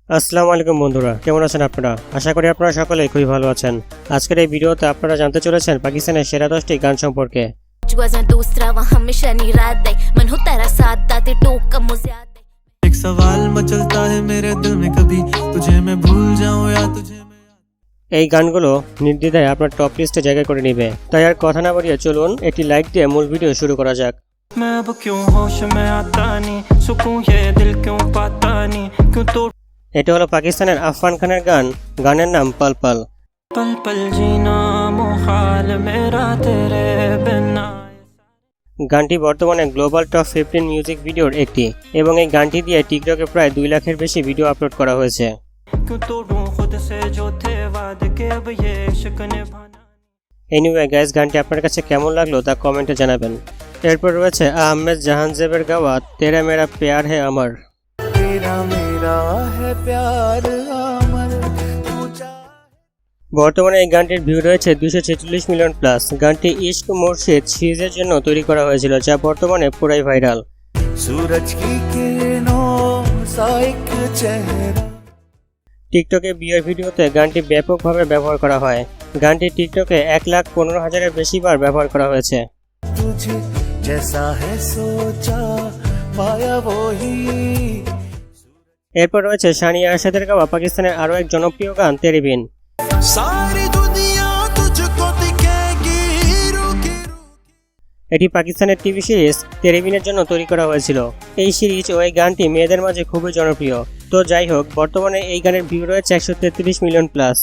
আসসালামু আলাইকুম বন্ধুরা, কেমন আছেন আপনারা? আশা করি আপনারা সকলেই খুবই ভালো আছেন। আজকের এই ভিডিওতে আপনারা জানতে চলেছেন পাকিস্তানের সেরা 10টি গান সম্পর্কে। এই গানগুলো নির্দ্বিধায় আপনার টপ লিস্টে জায়গা করে নেবে। তাই আর কথা না বাড়িয়ে চলুন একটি লাইক দিয়ে মূল ভিডিও শুরু করা যাক। এটা হলো পাকিস্তানের আফফান খানের গান, গানের নাম পল পল। গানটি বর্তমানে গ্লোবাল টপ 15 মিউজিক ভিডিওর একটি এবং এই গানটি দিয়ে টিকটকে প্রায় 2 লাখের বেশি ভিডিও আপলোড করা হয়েছে। এনিওয়ে গাইস, গানটি আপনার কাছে কেমন লাগলো তা কমেন্টে জানাবেন। এরপর রয়েছে আহমেদ জাহানজেবের গাওয়া তেরা মেরা প্যার হে আমার। বর্তমানে এই গানটির ভিউ রয়েছে 246 মিলিয়ন প্লাস। গানটি ইশক মুর্শিদ সিরিজের জন্য তৈরি করা হয়েছিল, যা বর্তমানে পুরাই ভাইরাল। টিকটকে বিয়ের ভিডিওতে গানটি ব্যাপকভাবে ব্যবহার করা হয়। গানটি টিকটকে 1,15,000-এর বেশি বার ব্যবহার করা হয়েছে। এরপর রয়েছে সানিয়া আরশাদের গাওয়া পাকিস্তানের আরও এক জনপ্রিয় গান তেরে বিন। এটি পাকিস্তানের টিভি সিরিজ তেরে বিনের জন্য তৈরি করা হয়েছিল। এই সিরিজ ও এই গানটি মেয়েদের মাঝে খুবই জনপ্রিয়। তো যাই হোক, বর্তমানে এই গানের ভিউ রয়েছে 133 মিলিয়ন প্লাস।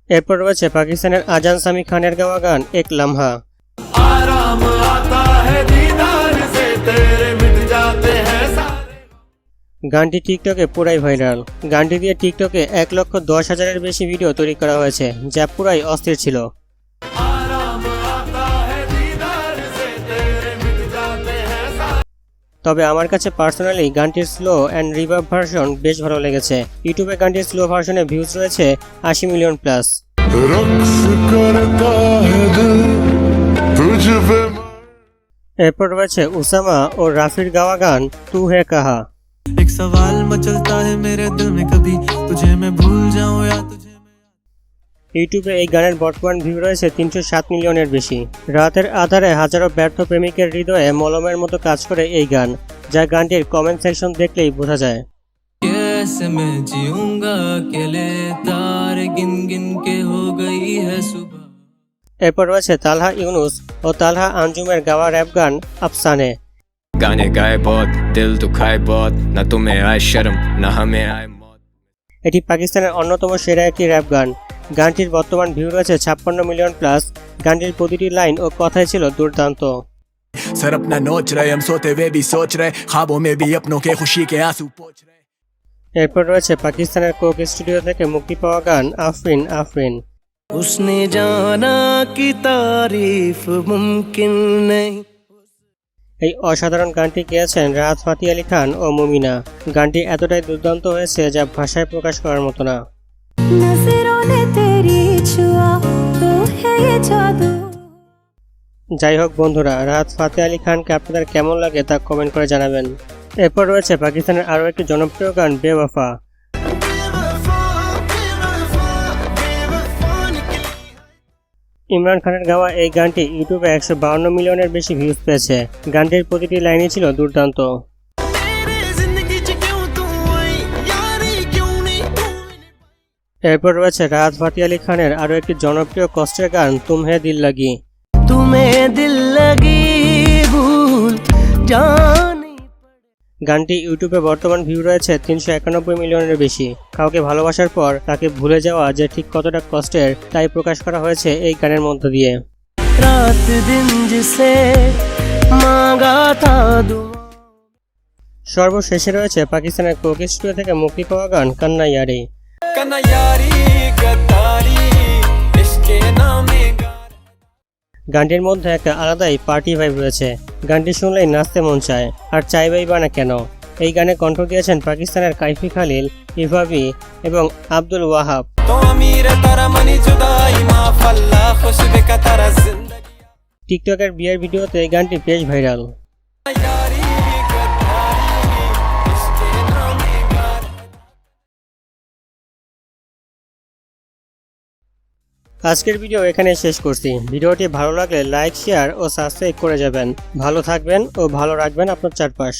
এরপর রয়েছে পাকিস্তানের আজান সামি খানের গাওয়া গান এক লামহা। গানটি টিকটকে পুরাই ভাইরাল। গানটি দিয়ে টিকটকে 1,10,000-এর বেশি ভিডিও তৈরি করা হয়েছে, যা পুরাই অস্থির ছিল। তবে আমার কাছে পার্সোনালি গানটির স্লো অ্যান্ড রিভার্ব ভার্সন বেশ ভালো লেগেছে। ইউটিউবে গানটির স্লো ভার্সনে ভিউজ রয়েছে 80 মিলিয়ন প্লাস। এরপর রয়েছে উসামা ও রাফির গাওয়া গান তু হে কাহা। ইউটিউবে এই গানের বর্তমান ভিউ রয়েছে 307 মিলিয়নের বেশি। রাতের আধারে হাজারো ব্যর্থ প্রেমিকের হৃদয়ে মলমের মতো কাজ করে এই গান, যা গানটির কমেন্ট সেকশন দেখলেই বোঝা যায়। এরপর রয়েছে তালহা ইউনুস ও তালহা আঞ্জুমের গাওয়া র্যাপ গান আফসানে। गाने गाए बहुत दिल दुखाए बहुत ना तुम्हें आए शर्म ना हमें आए मौत। এটি পাকিস্তানের অন্যতম সেরা একটি র্যাপ গান। গানটির বর্তমান ভিউ রয়েছে 56 মিলিয়ন প্লাস। গানটির প্রতিটি লাইন ও কথাই ছিল দুর্দান্ত। सर अपना नोच रहे हम सोते हुए भी सोच रहे ख्वाबों में भी अपनों के खुशी के आंसू पोंछ रहे। এরপর রয়েছে পাকিস্তানের কোক স্টুডিও থেকে মুক্তি পাওয়া গান আফরিন আফরিন। उसने जाना कि तारीफ मुमकिन नहीं। এই অসাধারণ গানটি গেয়েছেন রাহাত ফাতি আলী খান ও মুমিনা। গানটি এতটাই দুর্দান্ত হয়েছে যা ভাষায় প্রকাশ করার মতো না। যাই হোক বন্ধুরা, রাহাত ফাতি আলী খানকে আপনাদের কেমন লাগে তা কমেন্ট করে জানাবেন। এরপর রয়েছে পাকিস্তানের আরও একটি জনপ্রিয় গান বেওয়াফা। ইমরান খানের গাওয়া এই গানটি ইউটিউবে 152 মিলিয়নের বেশি ভিউজ পেয়েছে। গানটির প্রতিটি লাইনই ছিল দুর্দান্ত। এরপর রয়েছে রাহাত ফাতি আলী খানের আরও একটি জনপ্রিয় কষ্টের গান তুমহে দিল লাগি। গানটি ইউটিউবে বর্তমান ভিউ রয়েছে 391 মিলিয়নের বেশি। কাউকে ভালোবাসার পর তাকে ভুলে যাওয়া যে ঠিক কতটা কষ্টের, তাই প্রকাশ করা হয়েছে এই গানের মধ্য দিয়ে। সর্বশেষে রয়েছে পাকিস্তানের কোক স্টুডিও থেকে মুক্তি পাওয়া গান কান্না ইয়ারি। গানটির মধ্যে একটা আলাদাই পার্টি ভাইব রয়েছে। গানটি শুনলেই নাচতে মন চায়, আর চাইবেই বা না কেন। এই গানে কণ্ঠ দিয়েছেন পাকিস্তানের কাইফি খালিল, ইভাবি এবং আব্দুল ওয়াহাব। টিকটকের বিয়ের ভিডিওতে এই গানটি বেশ ভাইরাল। আজকের ভিডিও এখানে শেষ করছি। ভিডিওটি ভালো লাগলে লাইক, শেয়ার ও সাবস্ক্রাইব করে যাবেন। ভালো থাকবেন ও ভালো রাখবেন আপনার চারপাশ।